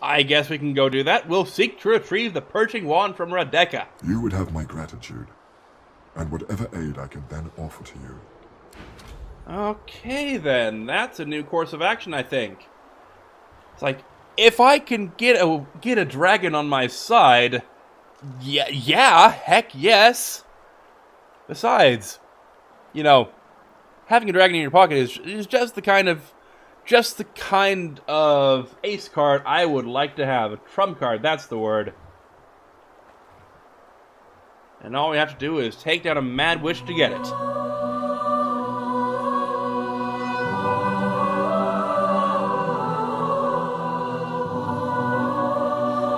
I guess we can go do that. We'll seek to retrieve the purging wand from Radeka. You would have my gratitude, and whatever aid I can then offer to you. Okay, then. That's a new course of action, I think. It's like, if I can get a dragon on my side, yeah, heck yes. Besides, you know, having a dragon in your pocket is just the kind of ace card I would like to have. A trump card, that's the word. And all we have to do is take down a mad witch to get it.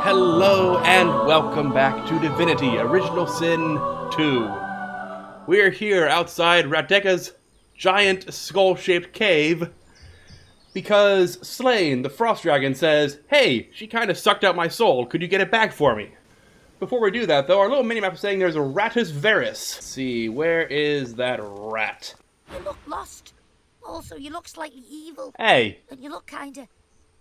Hello and welcome back to Divinity Original Sin 2. We're here outside Radeka's giant skull-shaped cave because Slain, the frost dragon, says, "Hey, she kind of sucked out my soul. Could you get it back for me?" Before we do that, though, our little minimap is saying there's a Ratus Veris. Let's see, where is that rat? You look lost. Also, you look slightly evil. Hey. And you look kinda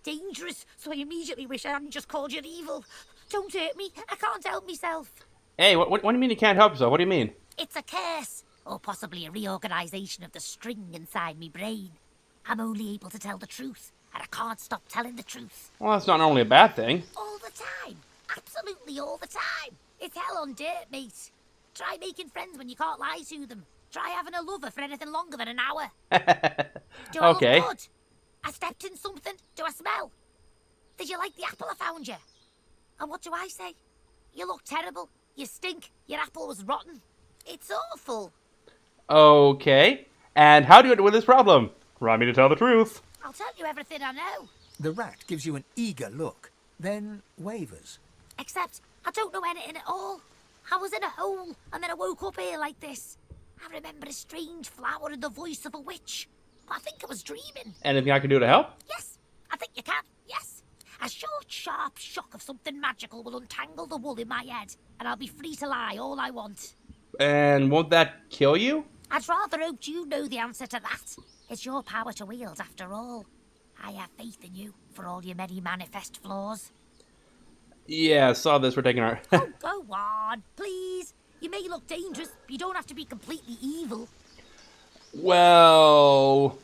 dangerous, so I immediately wish I hadn't just called you evil. Don't hurt me. I can't help myself. Hey, what do you mean you can't help yourself? What do you mean? It's a curse. Or possibly a reorganization of the string inside me brain. I'm only able to tell the truth, and I can't stop telling the truth. Well, that's not normally a bad thing. All the time. Absolutely all the time. It's hell on dirt, mate. Try making friends when you can't lie to them. Try having a lover for anything longer than an hour. Do I Okay. look good? I stepped in something. Do I smell? Did you like the apple I found you? And what do I say? You look terrible. You stink. Your apple was rotten. It's awful. Okay. And how do you deal with this problem? Want me to tell the truth? I'll tell you everything I know. The rat gives you an eager look, then wavers. Except I don't know anything at all. I was in a hole, and then I woke up here like this. I remember a strange flower and the voice of a witch. But I think I was dreaming. Anything I can do to help? Yes, I think you can, yes. A short, sharp shock of something magical will untangle the wool in my head, and I'll be free to lie all I want. And won't that kill you? I'd rather hope you know the answer to that. It's your power to wield, after all. I have faith in you, for all your many manifest flaws. Yeah, I saw this. We're taking our... Oh, go on, please. You may look dangerous, but you don't have to be completely evil. Well...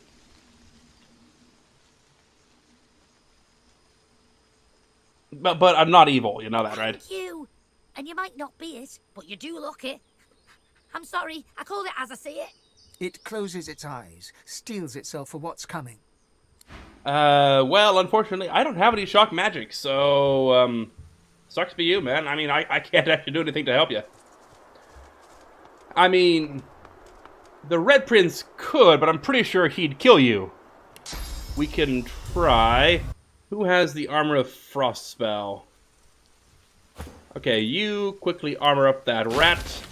But I'm not evil, you know that, right? Thank you. And you might not be it, but you do look it. I'm sorry, I call it as I see it. It closes its eyes, steels itself for what's coming. Well, unfortunately, I don't have any shock magic, so, sucks for you, man. I mean, I can't actually do anything to help you. I mean, the Red Prince could, but I'm pretty sure he'd kill you. We can try. Who has the Armor of Frost spell? Okay, you quickly armor up that rat.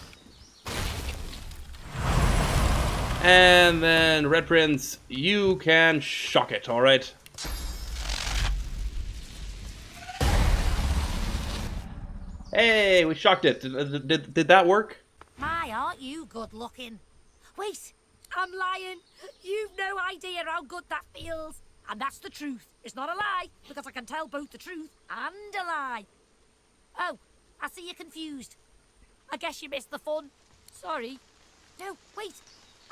And then, Red Prince, you can shock it, alright? Hey, we shocked it. Did that work? My, aren't you good looking? Wait, I'm lying. You've no idea how good that feels. And that's the truth. It's not a lie, because I can tell both the truth and a lie. Oh, I see you're confused. I guess you missed the fun. Sorry. No, wait.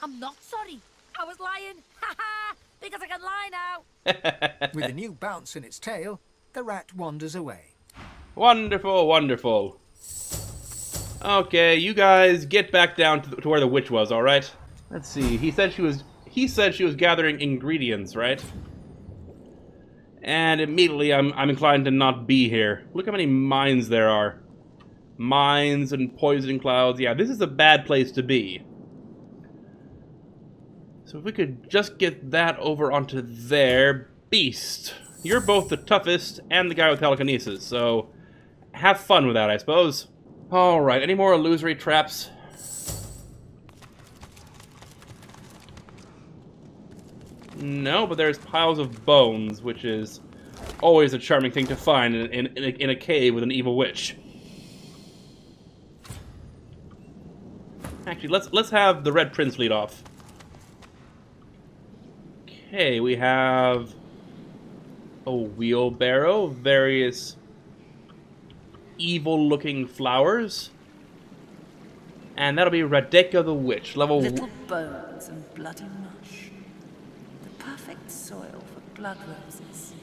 I'm not sorry. I was lying. Ha ha! Because I can lie now. With a new bounce in its tail, the rat wanders away. Wonderful, wonderful. Okay, you guys get back down to where the witch was, alright? Let's see. He said she was gathering ingredients, right? And immediately I'm inclined to not be here. Look how many mines there are. Mines and poison clouds. Yeah, this is a bad place to be. So if we could just get that over onto there. Beast, you're both the toughest and the guy with telekinesis, so have fun with that, I suppose. Alright, any more illusory traps? No, but there's piles of bones, which is always a charming thing to find in a cave with an evil witch. Actually, let's have the Red Prince lead off. Okay, we have a wheelbarrow, various evil-looking flowers. And that'll be Radeka the Witch, level... Little bones and bloody mush. The perfect soil for blood roses.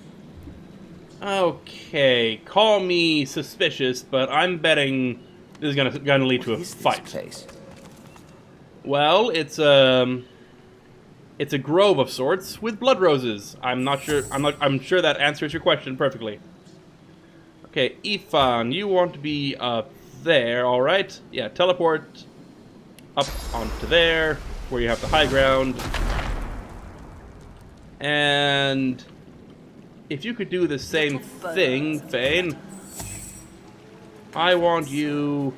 Okay, call me suspicious, but I'm betting this is gonna lead to a fight. Place? Well, it's a grove of sorts with blood roses. I'm sure that answers your question perfectly. Okay, Ifan, you want to be up there, all right? Yeah, teleport up onto there where you have the high ground. And if you could do the same thing, Fane, I want you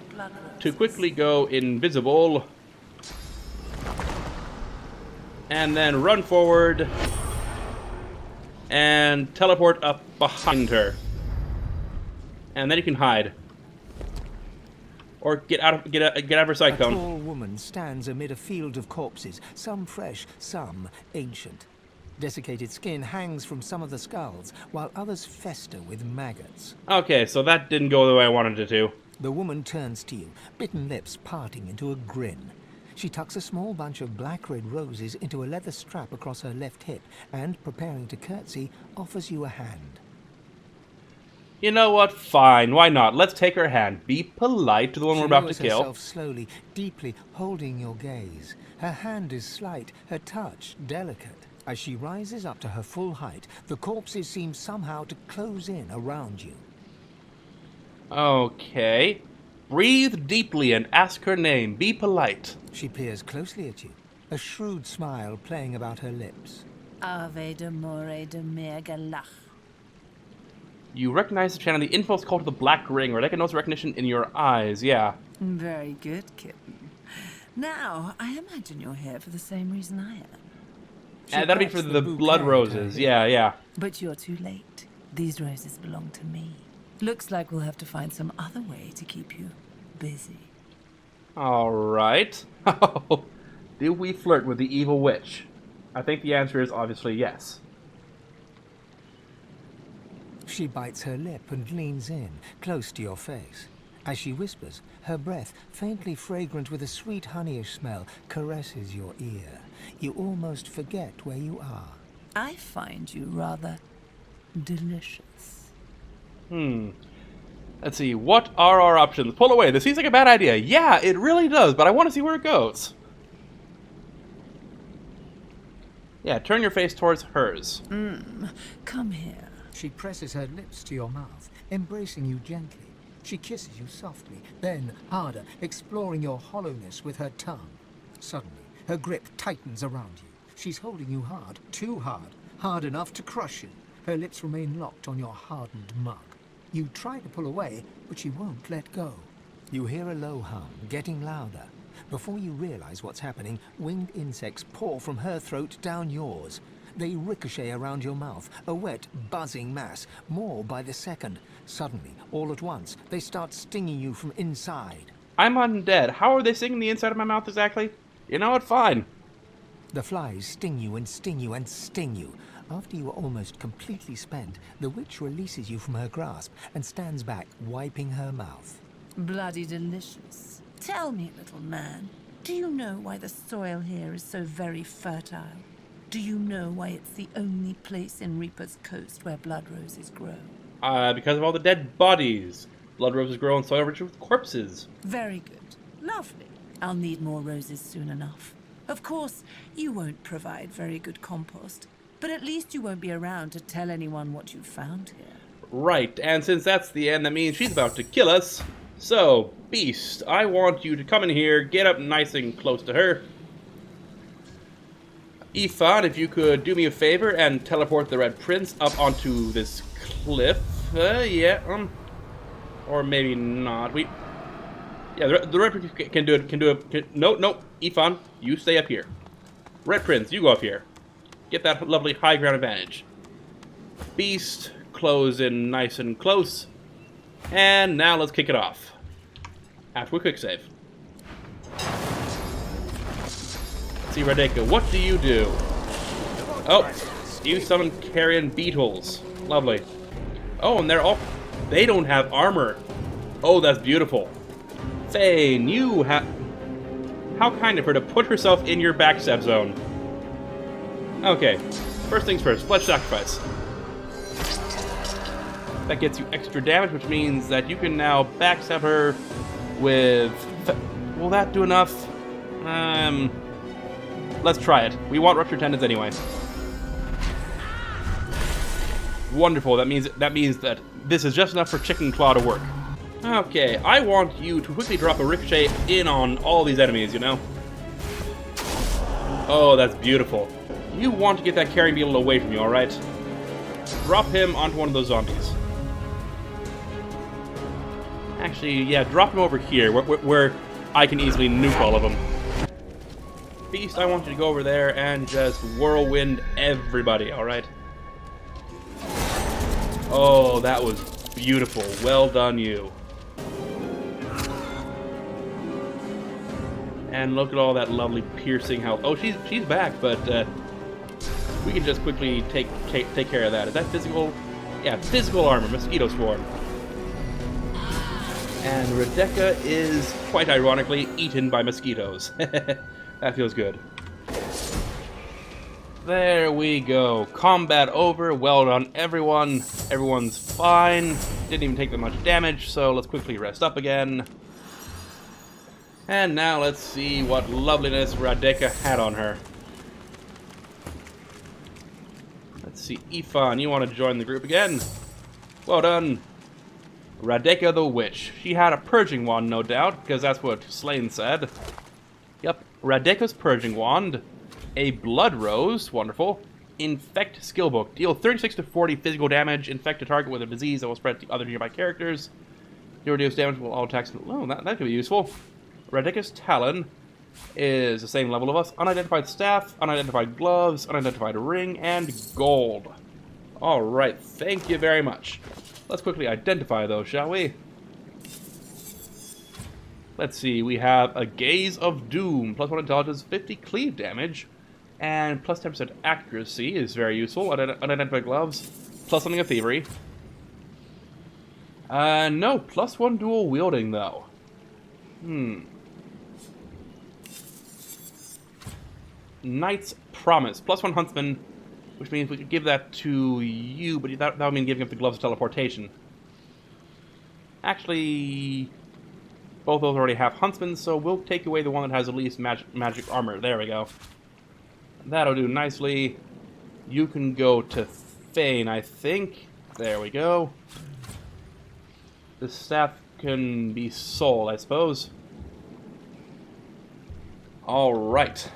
to quickly go invisible and then run forward and teleport up behind her. And then you can hide. Or get out of her sight A cone. tall woman stands amid a field of corpses, some fresh, some ancient. Desiccated skin hangs from some of the skulls, while others fester with maggots. Okay, so that didn't go the way I wanted it to. The woman turns to you, bitten lips parting into a grin. She tucks a small bunch of black-red roses into a leather strap across her left hip and, preparing to curtsy, offers you a hand. You know what? Fine, why not? Let's take her hand. Be polite to the one we're about to She kill. lowers herself slowly, deeply holding your gaze. Her hand is slight, her touch delicate. As she rises up to her full height, the corpses seem somehow to close in around you. Okay. Breathe deeply and ask her name. Be polite. She peers closely at you, a shrewd smile playing about her lips. Ave de more de mergalach. You recognize the channel. The info's called to the Black Ring. Radeka knows recognition in your eyes. Yeah. Very good, kitten. Now, I imagine you're here for the same reason I am. And that'll be for the blood roses. Yeah, yeah. But you're too late. These roses belong to me. Looks like we'll have to find some other way to keep you busy. All right. Do we flirt with the evil witch? I think the answer is obviously yes. She bites her lip and leans in, close to your face. As she whispers, her breath, faintly fragrant with a sweet honeyish smell, caresses your ear. You almost forget where you are. I find you rather delicious. Let's see. What are our options? Pull away. This seems like a bad idea. Yeah, it really does, but I want to see where it goes. Yeah, turn your face towards hers. Come here. She presses her lips to your mouth, embracing you gently. She kisses you softly, then harder, exploring your hollowness with her tongue. Suddenly, her grip tightens around you. She's holding you hard, too hard, hard enough to crush you. Her lips remain locked on your hardened mug. You try to pull away, but she won't let go. You hear a low hum, getting louder. Before you realize what's happening, winged insects pour from her throat down yours. They ricochet around your mouth, a wet, buzzing mass, more by the second. Suddenly, all at once, they start stinging you from inside. I'm undead. How are they stinging the inside of my mouth exactly? You know what? Fine. The flies sting you and sting you and sting you. After you are almost completely spent, the witch releases you from her grasp and stands back, wiping her mouth. Bloody delicious. Tell me, little man, do you know why the soil here is so very fertile? Do you know why it's the only place in Reaper's Coast where blood roses grow? Because of all the dead bodies. Blood roses grow in soil rich with corpses. Very good. Lovely. I'll need more roses soon enough. Of course, you won't provide very good compost, but at least you won't be around to tell anyone what you found here. Right, and since that's the end, that means she's about to kill us. So, Beast, I want you to come in here, get up nice and close to her. Ifan, if you could do me a favor and teleport the Red Prince up onto this cliff. Or maybe not. The Red Prince can do it. No, Ifan, you stay up here. Red Prince, you go up here. Get that lovely high ground advantage. Beast, close in nice and close. And now let's kick it off. After we quick save. Let's see, Radeka, what do you do? Oh, You summon carrion beetles. Lovely. Oh, and they don't have armor. Oh, that's beautiful. Thane, you have... How kind of her to put herself in your backstab zone. Okay, first things first, Pledge Sacrifice. That gets you extra damage, which means that you can now backstab her with... Will that do enough? Let's try it. We want Ruptured Tendons anyway. Wonderful, that means that this is just enough for Chicken Claw to work. Okay, I want you to quickly drop a Ricochet in on all these enemies, you know? Oh, that's beautiful. You want to get that carrying beetle away from you, alright? Drop him onto one of those zombies. Actually, yeah, drop him over here, where I can easily nuke all of them. Beast, I want you to go over there and just whirlwind everybody, alright? Oh, that was beautiful. Well done, you. And look at all that lovely piercing health. Oh, she's back, but we can just quickly take care of that. Is that physical? Yeah, physical armor, mosquito swarm. And Rebecca is, quite ironically, eaten by mosquitoes. That feels good. There we go. Combat over. Well done, everyone. Everyone's fine. Didn't even take that much damage, so let's quickly rest up again. And now let's see what loveliness Radeka had on her. Let's see, Ifan, you want to join the group again? Well done. Radeka the Witch. She had a purging wand, no doubt, because that's what Slane said. Yep, Radeka's purging wand. A blood rose, wonderful. Infect skill book. Deal 36 to 40 physical damage. Infect a target with a disease that will spread to other nearby characters. Deal reduced damage with all attacks. Oh, that could be useful. Radeka's Talon is the same level of us. Unidentified staff, unidentified gloves, unidentified ring, and gold. Alright, thank you very much. Let's quickly identify those, shall we? Let's see, we have a Gaze of Doom, +1 intelligence, 50 cleave damage, and plus 10% accuracy is very useful. Unidentified gloves, plus something of thievery. No, +1 dual wielding though. Knight's Promise, +1 huntsman, which means we could give that to you, but that would mean giving up the gloves of teleportation. Actually, both those already have huntsmen, so we'll take away the one that has the least magic armor. There we go. That'll do nicely. You can go to Thane, I think. There we go. The staff can be sold, I suppose. Alright.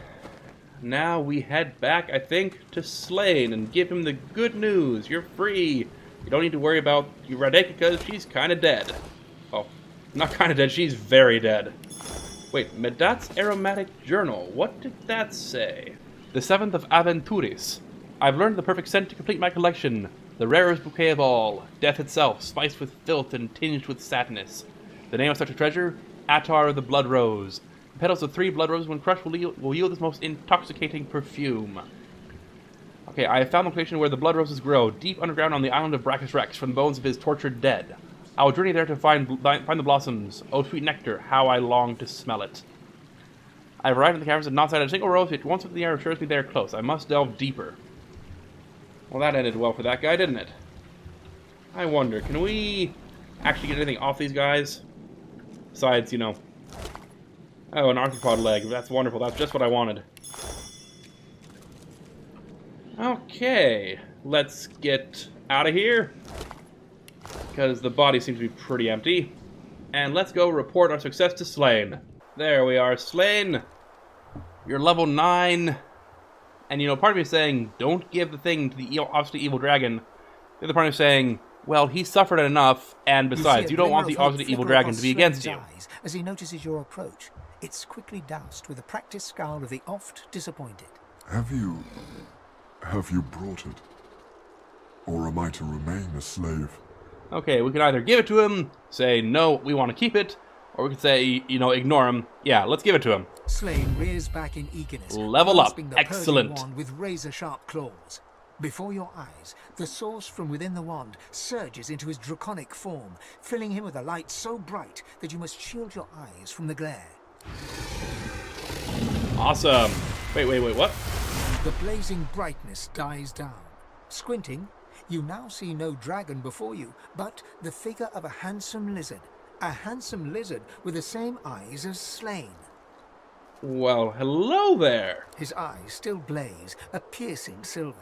Now we head back, I think, to Slane and give him the good news. You're free. You don't need to worry about Radeka because she's kind of dead. Oh, not kind of dead, she's very dead. Wait, Medat's Aromatic Journal. What did that say? The 7th of Aventuris. I've learned the perfect scent to complete my collection. The rarest bouquet of all. Death itself, spiced with filth and tinged with sadness. The name of such a treasure? Attar of the Blood Rose. The petals of 3 blood roses, when crushed, will yield this most intoxicating perfume. Okay, I have found the location where the blood roses grow, deep underground on the island of Brachus Rex, from the bones of his tortured dead. I will journey there to find the blossoms. Oh, sweet nectar, how I long to smell it. I have arrived at the caverns and not sighted a single rose, yet once within the air assures me they are close. I must delve deeper. Well, that ended well for that guy, didn't it? I wonder, can we actually get anything off these guys? Besides, you know... Oh, an arthropod leg. That's wonderful. That's just what I wanted. Okay. Let's get out of here. Because the body seems to be pretty empty. And let's go report our success to Slane. There we are, Slane. You're level 9. And, you know, part of me is saying, don't give the thing to the obviously evil dragon. The other part of me is saying, well, he suffered enough, and besides, you don't want the obviously evil dragon to be against you. As he notices your approach, it's quickly doused with a practiced scowl of the oft disappointed. Have you brought it? Or am I to remain a slave? Okay, we can either give it to him, say, no, we want to keep it, or we could say, you know, ignore him. Yeah, let's give it to him. Slane rears back in eagerness. Level up. The Excellent. wand with razor-sharp claws. Before your eyes, the source from within the wand surges into his draconic form, filling him with a light so bright that you must shield your eyes from the glare. Awesome. Wait, what? The blazing brightness dies down. Squinting, you now see no dragon before you, but the figure of a handsome lizard. A handsome lizard with the same eyes as Slain. Well, hello there. His eyes still blaze, a piercing silver.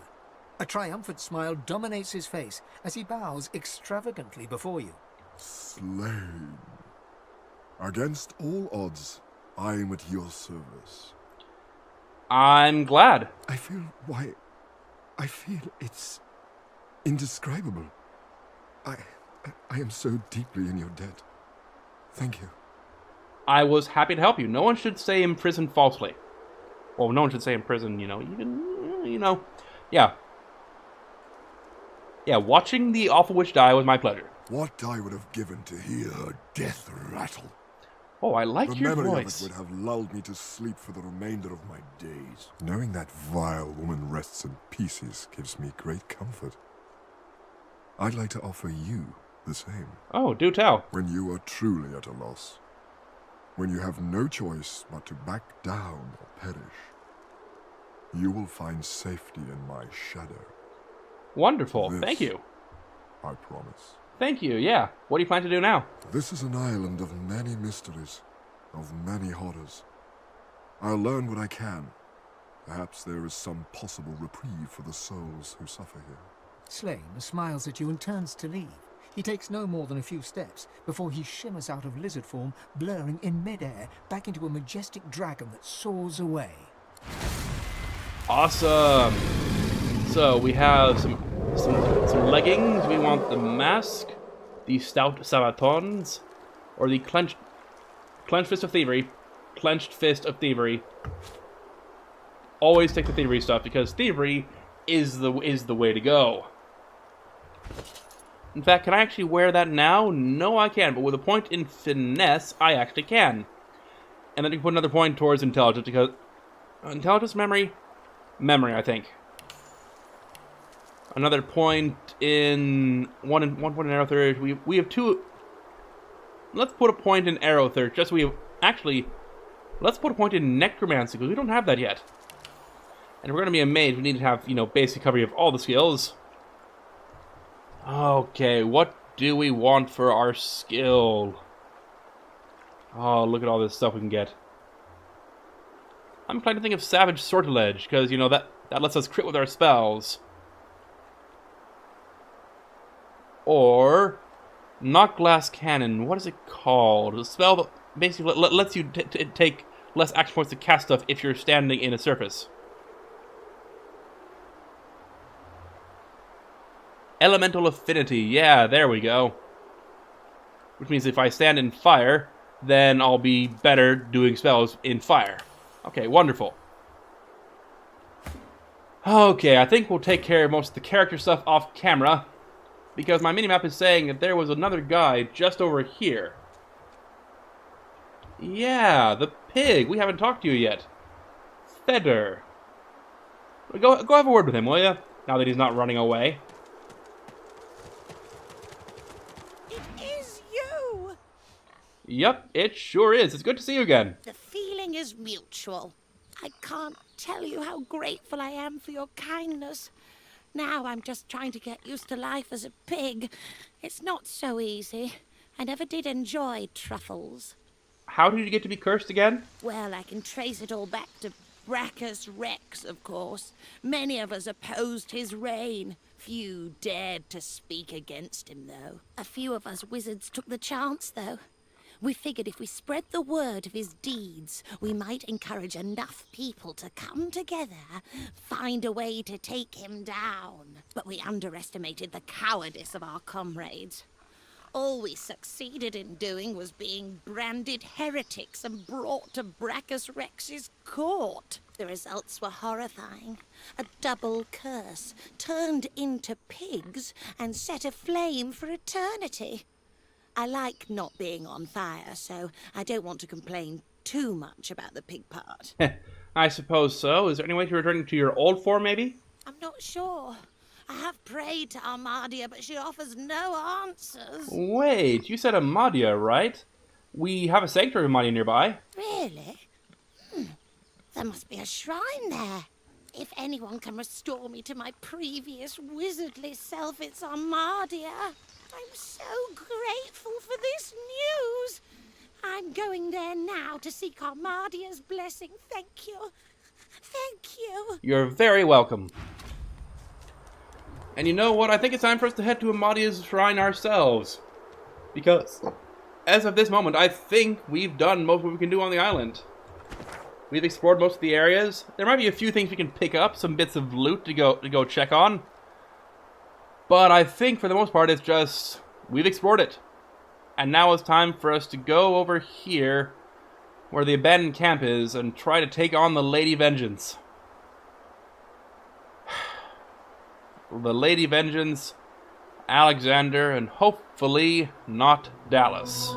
A triumphant smile dominates his face as he bows extravagantly before you. Slain. Against all odds, I am at your service. I'm glad. I feel it's indescribable. I am so deeply in your debt. Thank you. I was happy to help you. No one should stay in prison falsely. Well, no one should stay in prison, Yeah. Yeah, watching the awful witch die was my pleasure. What I would have given to hear her death rattle. Oh, I like The your memory voice. of it would have lulled me to sleep for the remainder of my days. Knowing that vile woman rests in pieces gives me great comfort. I'd like to offer you the same. Oh, do tell. When you are truly at a loss. When you have no choice but to back down or perish. You will find safety in my shadow. Wonderful. This, Thank you. I promise. Thank you, yeah. What do you plan to do now? This is an island of many mysteries, of many horrors. I'll learn what I can. Perhaps there is some possible reprieve for the souls who suffer here. Slain smiles at you and turns to leave. He takes no more than a few steps before he shimmers out of lizard form, blurring in midair back into a majestic dragon that soars away. Awesome. So we have some leggings. We want the mask, the stout sabatons, or the clenched fist of thievery. Clenched fist of thievery. Always take the thievery stuff because thievery is the way to go. In fact, can I actually wear that now? No, I can't. But with a point in finesse, I actually can. And then you can put another point towards intelligence because intelligence, memory, I think. Another point in one point in arrow third. We have two. Let's put a point in arrow third. Just so we have actually. Let's put a point in necromancy because we don't have that yet. And if we're gonna be a mage, we need to have basic coverage of all the skills. Okay, what do we want for our skill? Oh, look at all this stuff we can get. I'm trying to think of Savage Sortilege, because, that lets us crit with our spells. Or, Knock Glass Cannon. What is it called? A spell that basically lets you take less action points to cast stuff if you're standing in a surface. Elemental Affinity. Yeah, there we go. Which means if I stand in fire, then I'll be better doing spells in fire. Okay, wonderful. Okay, I think we'll take care of most of the character stuff off camera, because my minimap is saying that there was another guy just over here. Yeah, the pig. We haven't talked to you yet. Feder. Go have a word with him, will ya? Now that he's not running away. Yep, it sure is. It's good to see you again. The feeling is mutual. I can't tell you how grateful I am for your kindness. Now I'm just trying to get used to life as a pig. It's not so easy. I never did enjoy truffles. How did you get to be cursed again? Well, I can trace it all back to Brachus Rex, of course. Many of us opposed his reign. Few dared to speak against him, though. A few of us wizards took the chance, though. We figured if we spread the word of his deeds, we might encourage enough people to come together, find a way to take him down. But we underestimated the cowardice of our comrades. All we succeeded in doing was being branded heretics and brought to Brachus Rex's court. The results were horrifying. A double curse, turned into pigs and set aflame for eternity. I like not being on fire, so I don't want to complain too much about the pig part. I suppose so. Is there any way to return to your old form, maybe? I'm not sure. I have prayed to Armadia, but she offers no answers. Wait, you said Amadia, right? We have a sanctuary of Amadia nearby. Really? There must be a shrine there. If anyone can restore me to my previous wizardly self, it's Armadia. I'm so grateful for this news. I'm going there now to seek Armadia's blessing. Thank you. Thank you. You're very welcome. And you know what? I think it's time for us to head to Amadia's shrine ourselves. Because, as of this moment, I think we've done most of what we can do on the island. We've explored most of the areas. There might be a few things we can pick up, some bits of loot to go check on. But I think for the most part it's just, we've explored it. And now it's time for us to go over here, where the abandoned camp is, and try to take on the Lady Vengeance. The Lady Vengeance, Alexander, and hopefully not Dallas.